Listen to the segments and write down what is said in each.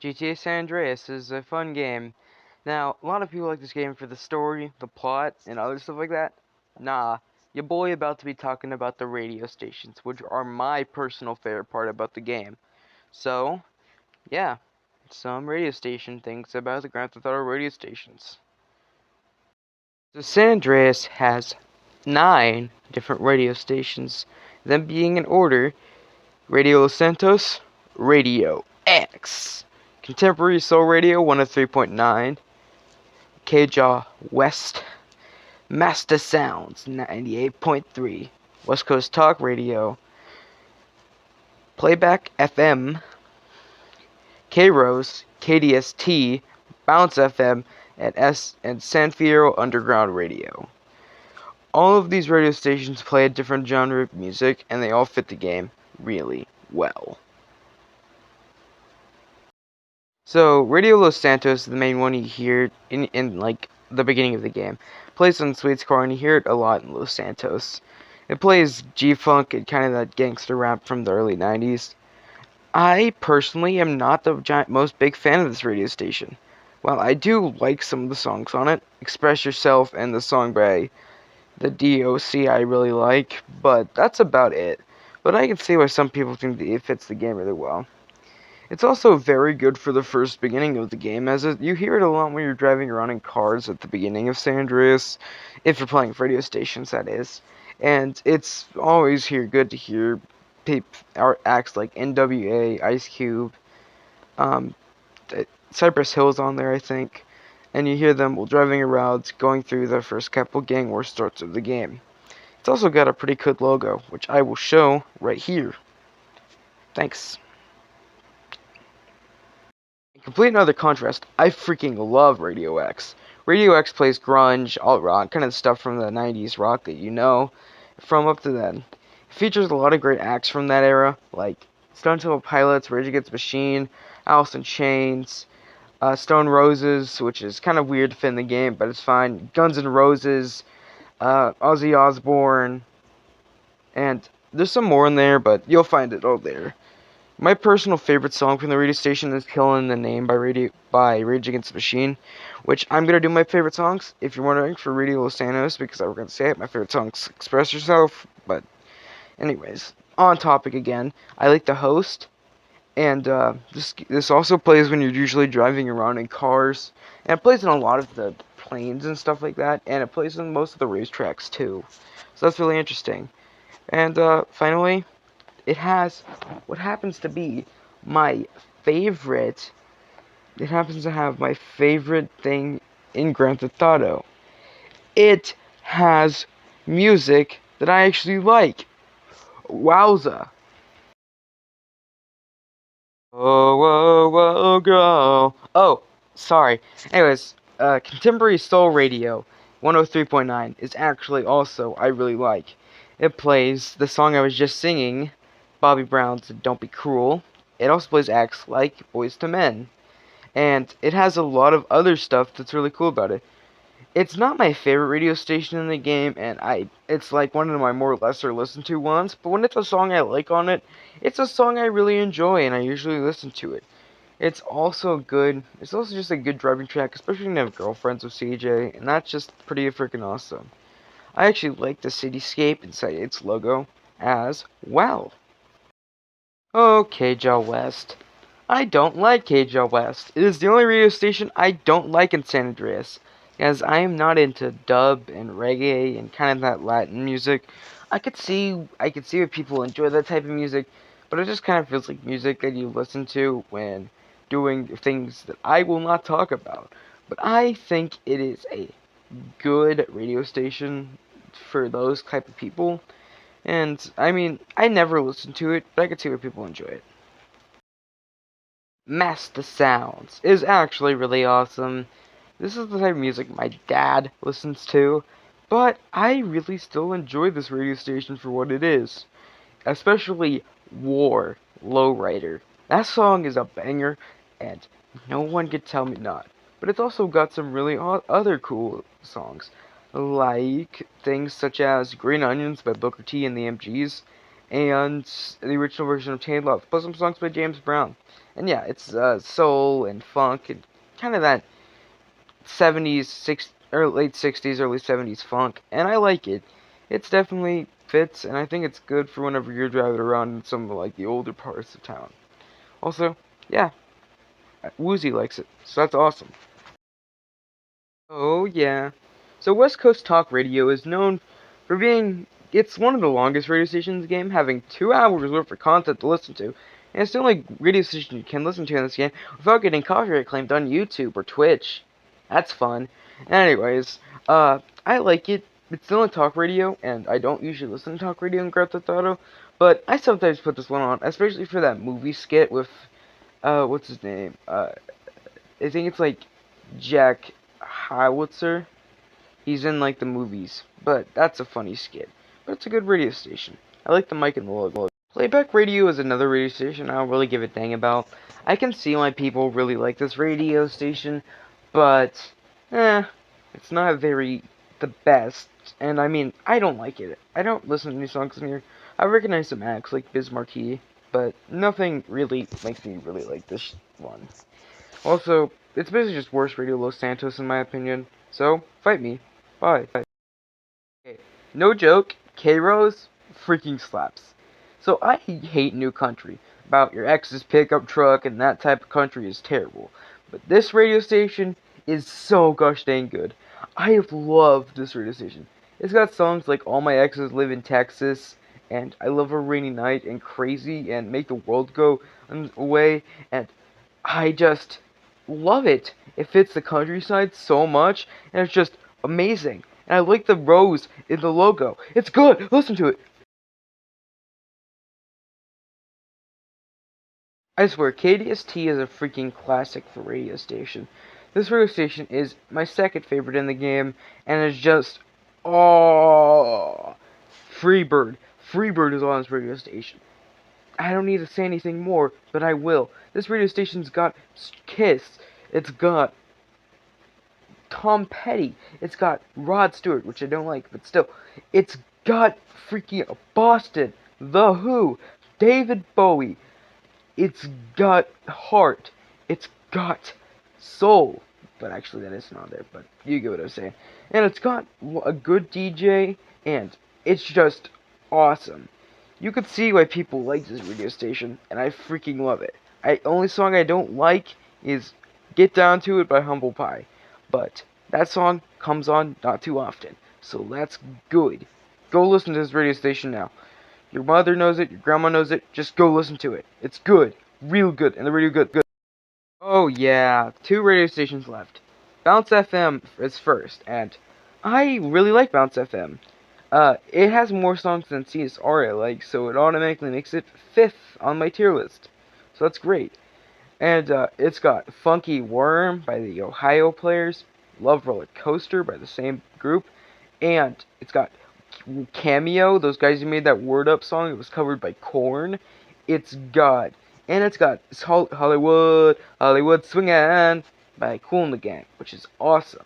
GTA San Andreas is a fun game. Now, a lot of people like this game for the story, the plot, and other stuff like that. Nah, your boy about to be talking about the radio stations, which are my personal favorite part about the game. So, yeah, some radio station things about the Grand Theft Auto radio stations. So San Andreas has 9 different radio stations, them being in order: Radio Los Santos, Radio X, Contemporary Soul Radio 103.9, Kjaw West, Master Sounds 98.3, West Coast Talk Radio, Playback FM, K-Rose, KDST, Bounce FM, and San Fierro Underground Radio. All of these radio stations play a different genre of music, and they all fit the game really well. So, Radio Los Santos is the main one you hear in like the beginning of the game. It plays on Sweet's car, and you hear it a lot in Los Santos. It plays G-Funk and kind of that gangster rap from the early 90s. I personally am not the most big fan of this radio station. While I do like some of the songs on it, Express Yourself and the song by the DOC I really like, but that's about it. But I can see why some people think that it fits the game really well. It's also very good for the first beginning of the game, as you hear it a lot when you're driving around in cars at the beginning of San Andreas, if you're playing radio stations, that is. And it's always good to hear acts like NWA, Ice Cube, um, Cypress Hill's on there, I think, and you hear them while driving around, going through the first couple gang war starts of the game. It's also got a pretty good logo, which I will show right here. Thanks. In complete another contrast, I freaking love Radio X. Radio X plays grunge, alt rock, kind of stuff from the 90s rock that you know from up to then. It features a lot of great acts from that era, like Stone Temple Pilots, Rage Against the Machine, Alice in Chains, Stone Roses, which is kind of weird to fit in the game, but it's fine, Guns N' Roses, Ozzy Osbourne, and there's some more in there, but you'll find it all there. My personal favorite song from the radio station is Killin' the Name by Rage Against the Machine, which I'm going to do my favorite songs, if you're wondering, for Radio Los Santos, because I was going to say it. My favorite song's Express Yourself, but anyways, on topic again. I like the host, and this also plays when you're usually driving around in cars, and it plays in a lot of the planes and stuff like that, and it plays in most of the racetracks too, so that's really interesting. And finally, it has what happens to be my favorite. It happens to have my favorite thing in Grand Theft Auto. It has music that I actually like. Wowza. Oh, whoa, whoa, girl. Oh, sorry. Anyways, Contemporary Soul Radio 103.9 is actually also I really like. It plays the song I was just singing, Bobby Brown's Don't Be Cruel. It also plays acts like Boys to Men. And it has a lot of other stuff that's really cool about it. It's not my favorite radio station in the game, and it's like one of my more lesser listened to ones, but when it's a song I like on it, it's a song I really enjoy, and I usually listen to it. It's also just a good driving track, especially when you have girlfriends with CJ, and that's just pretty freaking awesome. I actually like the cityscape inside its logo as well. Okay, Kjaw West. I don't like Kjaw West. It is the only radio station I don't like in San Andreas, as I am not into dub and reggae and kind of that Latin music. I could see why people enjoy that type of music, but it just kind of feels like music that you listen to when doing things that I will not talk about. But I think it is a good radio station for those type of people. And I mean, I never listened to it, but I could see why people enjoy it. Master Sounds is actually really awesome. This is the type of music my dad listens to, but I really still enjoy this radio station for what it is. Especially War Lowrider. That song is a banger, and no one could tell me not. But it's also got some really other cool songs, like things such as Green Onions by Booker T and the MGs, and the original version of Tainted Love, plus some songs by James Brown. And yeah, it's soul and funk and kind of that 70s, or late 60s, early 70s funk, and I like it. It's definitely fits, and I think it's good for whenever you're driving around in some of like the older parts of town. Also, yeah, Woozy likes it, so that's awesome. Oh yeah. So West Coast Talk Radio is known for being it's one of the longest radio stations in the game, having 2 hours worth of content to listen to. And it's the only radio station you can listen to in this game without getting copyright claimed on YouTube or Twitch. That's fun. Anyways, I like it. It's still on talk radio, and I don't usually listen to talk radio in Grand Theft Auto, but I sometimes put this one on, especially for that movie skit with, what's his name? I think it's like Jack Howitzer. He's in like the movies, but that's a funny skit. But it's a good radio station. I like the mic and the logo. Playback radio is another radio station I don't really give a dang about. I can see why people really like this radio station, but it's not very the best. And I mean, I don't like it. I don't listen to any songs in here. I recognize some acts like Biz Markie, but nothing really makes me really like this one. Also, it's basically just worse Radio Los Santos in my opinion. So, fight me. Bye. Okay, no joke, K-Rose freaking slaps. So I hate New Country. About your ex's pickup truck and that type of country is terrible. But this radio station is so gosh dang good. I have loved this radio station. It's got songs like All My Exes Live in Texas, and I Love a Rainy Night, and Crazy, and Make the World Go Away, and I just love it. It fits the countryside so much, and it's just amazing. And I like the rose in the logo. It's good. Listen to it. I swear, KDST is a freaking classic for radio station. This radio station is my second favorite in the game, and it's just, oh, Freebird. Freebird is on this radio station. I don't need to say anything more, but I will. This radio station's got Kiss. It's got Tom Petty. It's got Rod Stewart, which I don't like, but still. It's got freaking Boston, The Who, David Bowie. It's got Heart. It's got Soul. But actually, that is not there, but you get what I'm saying. And it's got a good DJ, and it's just awesome. You could see why people like this radio station, and I freaking love it. Only song I don't like is Get Down to It by Humble Pie. But that song comes on not too often, so that's good. Go listen to this radio station now. Your mother knows it, your grandma knows it, just go listen to it. It's good, real good, and the radio good. Oh yeah, 2 radio stations left. Bounce FM is first, and I really like Bounce FM. It has more songs than CSR I like, so it automatically makes it 5th on my tier list. So that's great. And it's got Funky Worm by the Ohio Players, Love Roller Coaster by the same group, and it's got Cameo, those guys who made that Word Up song. It was covered by Korn. It's got Hollywood Swingin' by Kool and the Gang, which is awesome.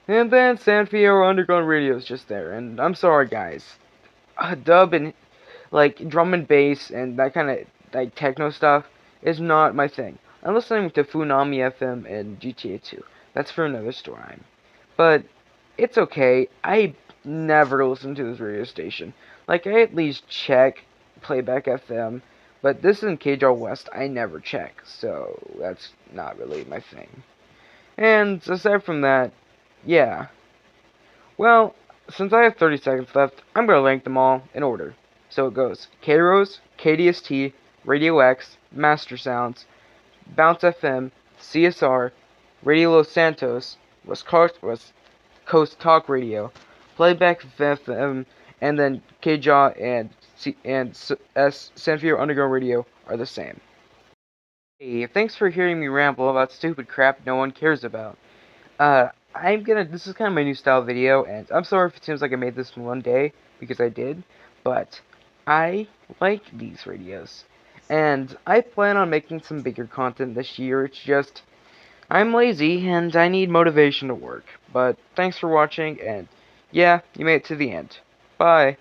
And then San Fierro Underground Radio is just there, and I'm sorry guys. Dub and like drum and bass and that kind of like techno stuff is not my thing. I'm listening to Funami FM and GTA 2. That's for another story. But it's okay. I never listen to this radio station. Like I at least check Playback FM, but this in KJR West I never check, so that's not really my thing. And aside from that, yeah. Well, since I have 30 seconds left, I'm going to rank them all in order. So it goes K-Rose, KDST, Radio X, Master Sounds, Bounce FM, CSR, Radio Los Santos, West Coast Talk Radio, Playback FM, and then KJA and San Fierro Underground Radio are the same. Hey, thanks for hearing me ramble about stupid crap no one cares about. This is kind of my new style video, and I'm sorry if it seems like I made this in one day, because I did, but I like these radios. And I plan on making some bigger content this year. It's just, I'm lazy, and I need motivation to work. But thanks for watching, and yeah, you made it to the end. Bye.